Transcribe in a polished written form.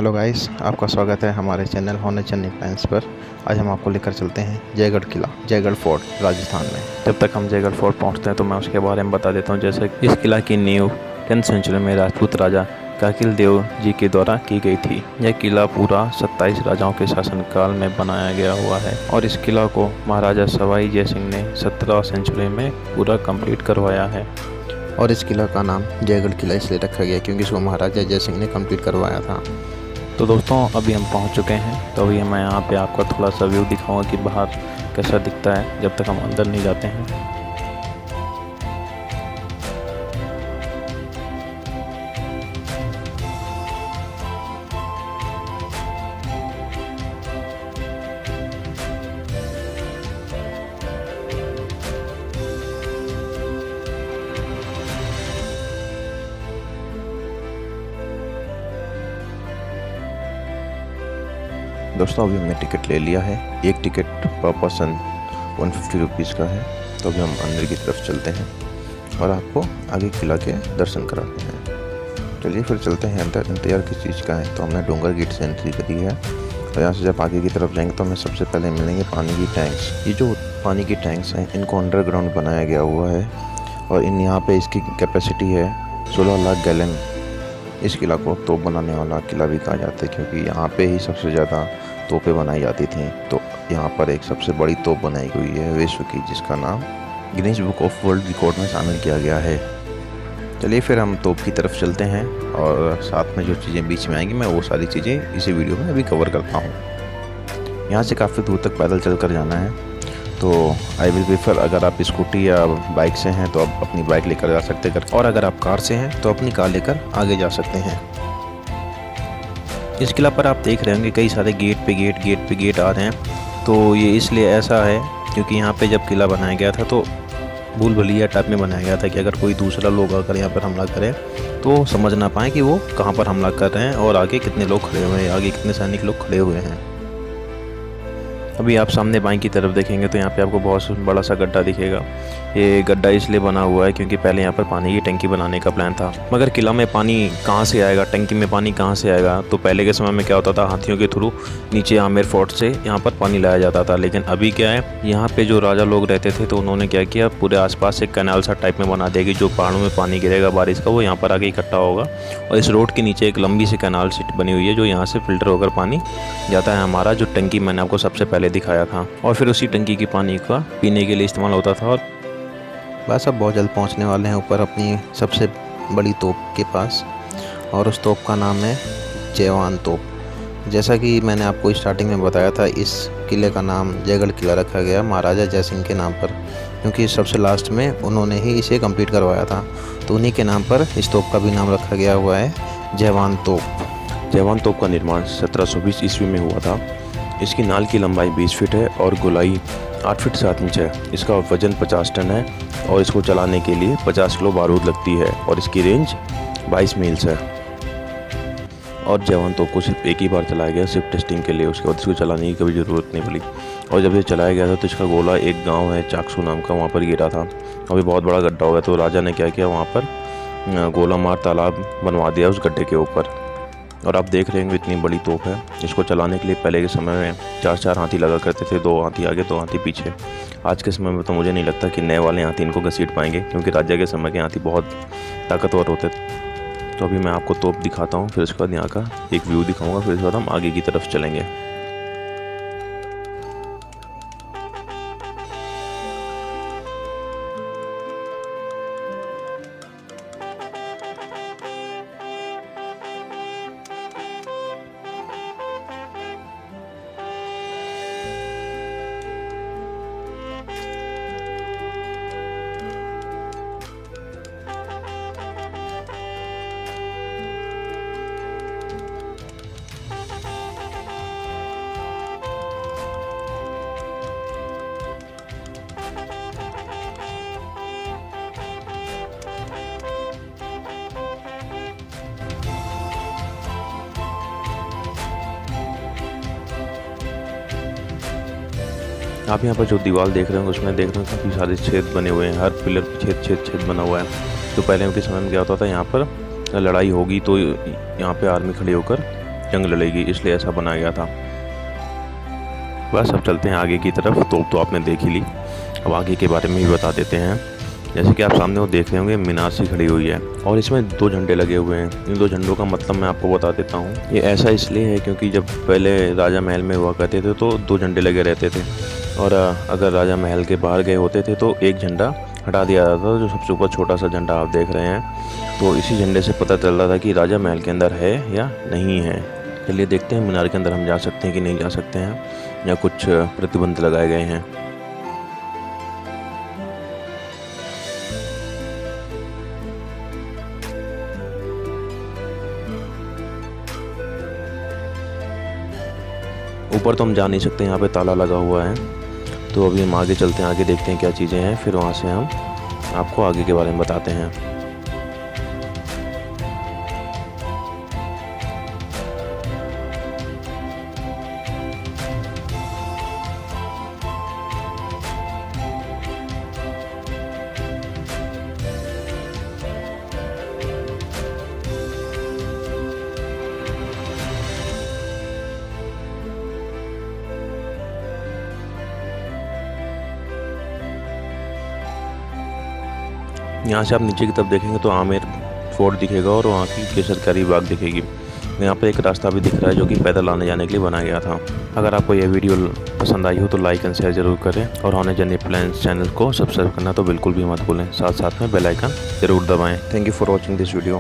Hello guys, आपका स्वागत है हमारे चैनल होने चन्नी प्लान्स पर। आज हम आपको लेकर चलते हैं जयगढ़ किला, जयगढ़ फोर्ट राजस्थान में। जब तक हम जयगढ़ फोर्ट पहुंचते हैं तो मैं उसके बारे में बता देता हूं। जैसे इस किला की नींव 10th सेंचुरी में राजपूत राजा काकिल देव जी के द्वारा की गई थी। यह किला पूरा 27 राजाओं के शासनकाल में बनाया गया हुआ है और इस किला को महाराजा सवाई जय सिंह ने 17th सेंचुरी में पूरा कंप्लीट करवाया है। और इस किला का नाम जयगढ़ किला इसलिए रखा गया क्योंकि इसको महाराजा जय सिंह ने कंप्लीट करवाया था। तो दोस्तों, अभी हम पहुंच चुके हैं, तो अभी मैं यहाँ पे आपका थोड़ा सा व्यू दिखाऊंगा कि बाहर कैसा दिखता है जब तक हम अंदर नहीं जाते हैं। दोस्तों, अभी हमने टिकट ले लिया है। एक टिकट पर पर्सन 150 रुपीज़ का है। तो अभी हम अंदर की तरफ चलते हैं और आपको आगे किला के दर्शन कराते हैं। चलिए फिर चलते हैं अंदर। इंतजार किस चीज़ का है, तो हमने डोंगर गेट से एंट्री करी है और यहाँ से जब आगे की तरफ जाएंगे तो हमें सबसे पहले मिलेंगे पानी की टैंक्स। ये जो पानी की टैंक्स हैं, इनको अंडरग्राउंड बनाया गया हुआ है और यहाँ पे इसकी कैपेसिटी है 16 लाख गैलन। इस किला को तोप बनाने वाला किला भी कहा जाता है क्योंकि यहाँ पे ही सबसे ज़्यादा तोपें बनाई जाती थी। तो यहाँ पर एक सबसे बड़ी तोप बनाई हुई है विश्व की, जिसका नाम Guinness book of world record में शामिल किया गया है। चलिए फिर हम तोप की तरफ चलते हैं और साथ में जो चीज़ें बीच में आएंगी मैं वो सारी चीज़ें इसी वीडियो में अभी कवर करता हूँ। यहाँ से काफ़ी दूर तक पैदल चल कर जाना है, तो आई विल प्रेफर, अगर आप स्कूटी या बाइक से हैं तो आप अपनी बाइक लेकर जा सकते हैं, और अगर आप कार से हैं तो अपनी कार लेकर आगे जा सकते हैं। इस किला पर आप देख रहे होंगे कई सारे गेट पे गेट आ रहे हैं। तो ये इसलिए ऐसा है क्योंकि यहाँ पे जब किला बनाया गया था तो भूल भुलैया टाइप में बनाया गया था कि अगर कोई दूसरा लोग अगर यहाँ पर हमला करे तो समझ ना पाए कि वो कहाँ पर हमला कर रहे हैं और आगे कितने लोग खड़े हुए हैं, आगे कितने सैनिक लोग खड़े हुए हैं। अभी आप सामने बाएं की तरफ देखेंगे तो यहाँ पे आपको बहुत बड़ा सा गड्ढा दिखेगा। ये गड्ढा इसलिए बना हुआ है क्योंकि पहले यहाँ पर पानी की टंकी बनाने का प्लान था, मगर किला में पानी कहाँ से आएगा, टंकी में पानी कहाँ से आएगा। तो पहले के समय में क्या होता था, हाथियों के थ्रू नीचे आमेर फोर्ट से यहाँ पर पानी लाया जाता था। लेकिन अभी क्या है, यहाँ पे जो राजा लोग रहते थे तो उन्होंने क्या किया, पूरे आसपास एक कैनाल सा टाइप में बना दिया कि जो पहाड़ों में पानी गिरेगा बारिश का वो यहाँ पर आके इकट्ठा होगा। और इस रोड के नीचे एक लंबी सी कैनाल सी बनी हुई है जो यहाँ से फिल्टर होकर पानी जाता है हमारा, जो टंकी मैंने आपको सबसे पहले दिखाया था, और फिर उसी टंकी की पानी का पीने के लिए इस्तेमाल होता था। और बस अब बहुत जल्द पहुंचने वाले हैं ऊपर अपनी सबसे बड़ी तोप के पास, और उस तोप का नाम है जयवान तोप। जैसा कि मैंने आपको स्टार्टिंग में बताया था, इस किले का नाम जयगढ़ किला रखा गया महाराजा जय सिंह के नाम पर, क्योंकि सबसे लास्ट में उन्होंने ही इसे कंप्लीट करवाया था। तो उन्हीं के नाम पर इस तोप का भी नाम रखा गया हुआ है जयवान तोप। जयवान तोप का निर्माण 1720 ईस्वी में हुआ था। इसकी नाल की लंबाई 20 फीट है और गोलाई 8 फीट 7 इंच है। इसका वजन 50 टन है और इसको चलाने के लिए 50 किलो बारूद लगती है और इसकी रेंज 22 मील्स है। और जयवान तोप को सिर्फ एक ही बार चलाया गया, सिर्फ टेस्टिंग के लिए। उसके बाद इसको चलाने की कभी ज़रूरत नहीं पड़ी। और जब ये चलाया गया था तो इसका गोला एक गाँव है चाकसू नाम का, वहाँ पर गिरा था। अभी बहुत बड़ा गड्ढा हो गया, तो राजा ने क्या किया, वहाँ पर गोला मार तालाब बनवा दिया उस गड्ढे के ऊपर। और आप देख रहे हैं इतनी बड़ी तोप है। इसको चलाने के लिए पहले के समय में 4-4 हाथी लगा करते थे, 2 हाथी आगे 2 हाथी पीछे। आज के समय में तो मुझे नहीं लगता कि नए वाले हाथी इनको घसीट पाएंगे, क्योंकि राजा के समय के हाथी बहुत ताकतवर होते थे। तो अभी मैं आपको तोप दिखाता हूँ, फिर उसके बाद यहाँ का एक व्यू दिखाऊँगा, फिर उसके बाद हम आगे की तरफ चलेंगे। आप यहाँ पर जो दीवार देख रहे होंगे उसमें देख रहे हैं काफ़ी सारे छेद बने हुए हैं। हर पिलर पे छेद बना हुआ है। तो पहले के समय में क्या होता था, यहाँ पर लड़ाई होगी तो यहाँ पे आर्मी खड़ी होकर जंग लड़ेगी, इसलिए ऐसा बनाया गया था। बस अब चलते हैं आगे की तरफ। तो आपने देख ही ली, अब आगे के बारे में भी बता देते हैं। जैसे कि आप सामने वो देख रहे होंगे, मीनार सी खड़ी हुई है और इसमें 2 झंडे लगे हुए हैं। इन 2 झंडों का मतलब मैं आपको बता देता हूँ। ये ऐसा इसलिए है क्योंकि जब पहले राजा महल में हुआ करते थे तो 2 झंडे लगे रहते थे, और अगर राजा महल के बाहर गए होते थे तो एक झंडा हटा दिया जाता था, जो सबसे ऊपर छोटा सा झंडा आप देख रहे हैं। तो इसी झंडे से पता चल रहा था कि राजा महल के अंदर है या नहीं है। चलिए देखते हैं मीनार के अंदर हम जा सकते हैं कि नहीं जा सकते हैं, या कुछ प्रतिबंध लगाए गए हैं। ऊपर तो हम जा नहीं सकते, यहाँ पे ताला लगा हुआ है। तो अभी हम आगे चलते हैं, आगे देखते हैं क्या चीज़ें हैं, फिर वहाँ से हम आपको आगे के बारे में बताते हैं। यहाँ से आप नीचे की तरफ देखेंगे तो आमेर फोर्ट दिखेगा और वहाँ की केसरकारी बाग दिखेगी। यहाँ पे एक रास्ता भी दिख रहा है जो कि पैदल आने जाने के लिए बनाया गया था। अगर आपको यह वीडियो पसंद आई हो तो लाइक एंड शेयर ज़रूर करें, और होने जाने प्लान्स चैनल को सब्सक्राइब करना तो बिल्कुल भी मत भूलें। साथ साथ में बेल आइकन ज़रूर दबाएं। Thank you for watching this video.